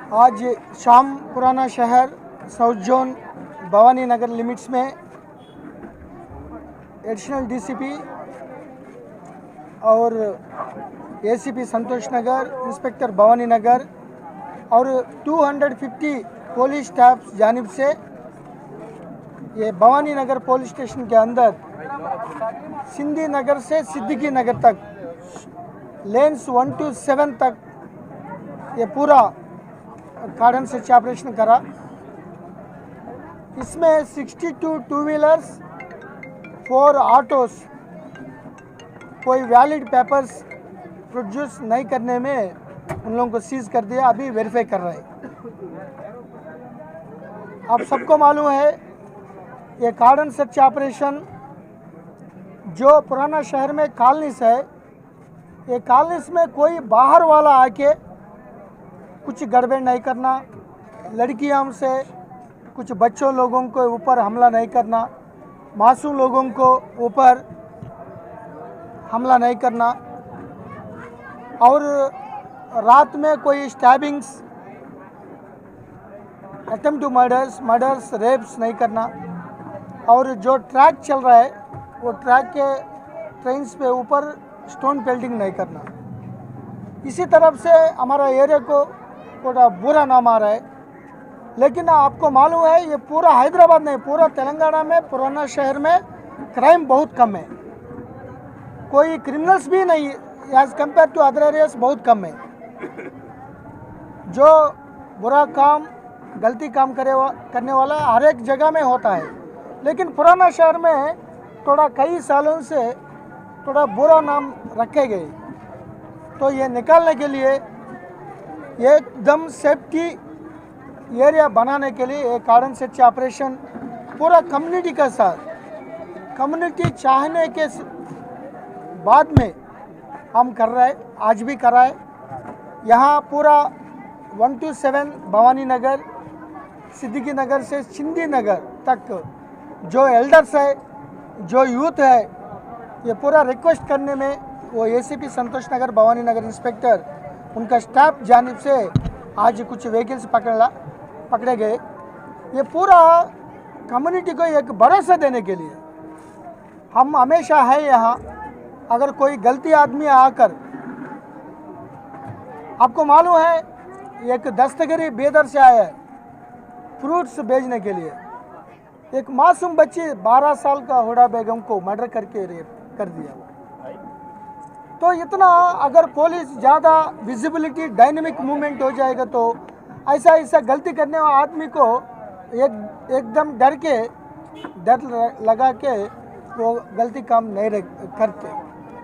आज शाम पुराना शहर south zone Bhavani Nagar limits में एडिशनल डीसीपी और एसीपी संतोष नगर, इंस्पेक्टर भवानी नगर और 250 पुलिस स्टाफ जानिब से ये भवानी नगर पुलिस स्टेशन के अंदर सिंधी नगर से सिद्दीकी नगर तक लेन्स 1 to 7 तक ये पूरा कार्डन सर्च ऑपरेशन करा। इसमें 62 टू व्हीलर्स, 4 ऑटोस कोई वैलिड पेपर्स प्रोड्यूस नहीं करने में उन लोगों को सीज कर दिया। अभी वेरीफाई कर रहे हैं। आप सबको मालूम है ये कार्डन सर्च ऑपरेशन जो पुराना शहर में कॉलोनीस है, ये कॉलोनीस में कोई बाहर वाला आके कुछ गड़बड़ नहीं करना, लड़कियों से कुछ बच्चों लोगों को ऊपर हमला नहीं करना, मासूम लोगों को ऊपर हमला नहीं करना और रात में कोई स्टैबिंग्स, अटेम्प्ट टू मर्डर्स, रेप्स नहीं करना और जो ट्रैक चल रहा है वो ट्रैक के ट्रेन्स पे ऊपर स्टोन पेल्टिंग नहीं करना। इसी तरफ से हमारा एरिया को थोड़ा बुरा नाम आ रहा है। लेकिन आपको मालूम है ये पूरा हैदराबाद नहीं, पूरा तेलंगाना में पुराना शहर में क्राइम बहुत कम है, कोई क्रिमिनल्स भी नहीं as compare to other areas, बहुत कम है। जो बुरा काम, गलती काम करने वाला हर एक जगह में होता है, लेकिन पुराना शहर में थोड़ा कई सालों से थोड़ा बुरा नाम रखे गए। तो ये निकालने के लिए एकदम सेफ्टी एरिया बनाने के लिए एक कार्डन सर्च ऑपरेशन पूरा कम्युनिटी के साथ, कम्युनिटी चाहने के बाद में हम कर रहे हैं, आज भी कर रहा है। यहाँ पूरा 1 to 7 भवानी नगर, सिद्दीकी नगर से सिंधी नगर तक जो एल्डर्स है, जो यूथ है, ये पूरा रिक्वेस्ट करने में वो एसीपी संतोष नगर भवानी नगर इंस्पेक्टर उनका स्टाफ जानिब से आज कुछ व्हीकल्स पकड़े गए। ये पूरा कम्युनिटी को एक भरोसा देने के लिए हम हमेशा है यहाँ। अगर कोई गलती आदमी आकर, आपको मालूम है एक दस्तगिरी बेदर से आया है फ्रूट्स बेचने के लिए, एक मासूम बच्ची 12 साल का हुडा बेगम को मर्डर करके रेप कर दिया। तो इतना अगर पुलिस ज़्यादा विजिबिलिटी, डायनेमिक मूवमेंट हो जाएगा तो ऐसा गलती करने वाला आदमी को एकदम डर लगा के वो गलती काम नहीं करते।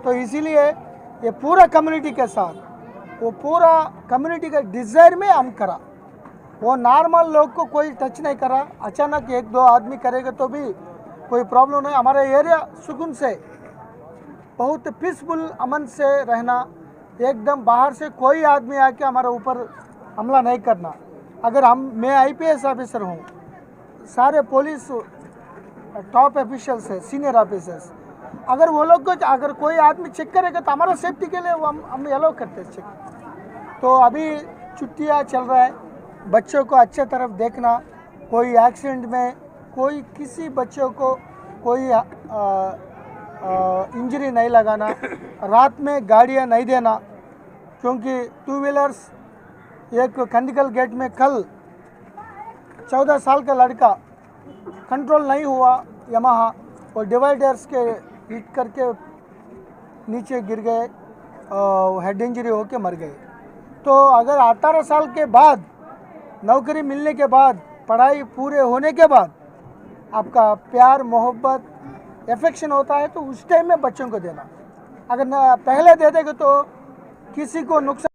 तो इसीलिए ये पूरा कम्युनिटी के साथ, वो पूरा कम्युनिटी का डिज़ायर में हम करा। वो नॉर्मल लोग को कोई टच नहीं करा। अचानक 1-2 आदमी करेगा तो भी कोई प्रॉब्लम नहीं। हमारा एरिया सुकून से, बहुत पीसफुल, अमन से रहना, एकदम बाहर से कोई आदमी आके हमारे ऊपर हमला नहीं करना। अगर मैं आईपीएस ऑफिसर हूँ, सारे पुलिस टॉप ऑफिशियल्स है, सीनियर ऑफिसर्स, अगर वो लोग को अगर कोई आदमी चेक करेगा तो हमारा सेफ्टी के लिए वो हम अलाउ करते हैं चेक। तो अभी छुट्टियाँ चल रहा है, बच्चों को अच्छे तरफ देखना, कोई एक्सीडेंट में कोई किसी बच्चों को कोई इंजरी नहीं लगाना, रात में गाड़ियाँ नहीं देना, क्योंकि 2 व्हीलर्स, एक कंदिकल गेट में कल 14 साल का लड़का कंट्रोल नहीं हुआ यमाहा और डिवाइडर्स के हिट करके नीचे गिर गए, हेड इंजरी होके मर गए। तो अगर 18 साल के बाद, नौकरी मिलने के बाद, पढ़ाई पूरे होने के बाद आपका प्यार, मोहब्बत, एफेक्शन होता है तो उस टाइम में बच्चों को देना। अगर पहले दे देंगे तो किसी को नुकसान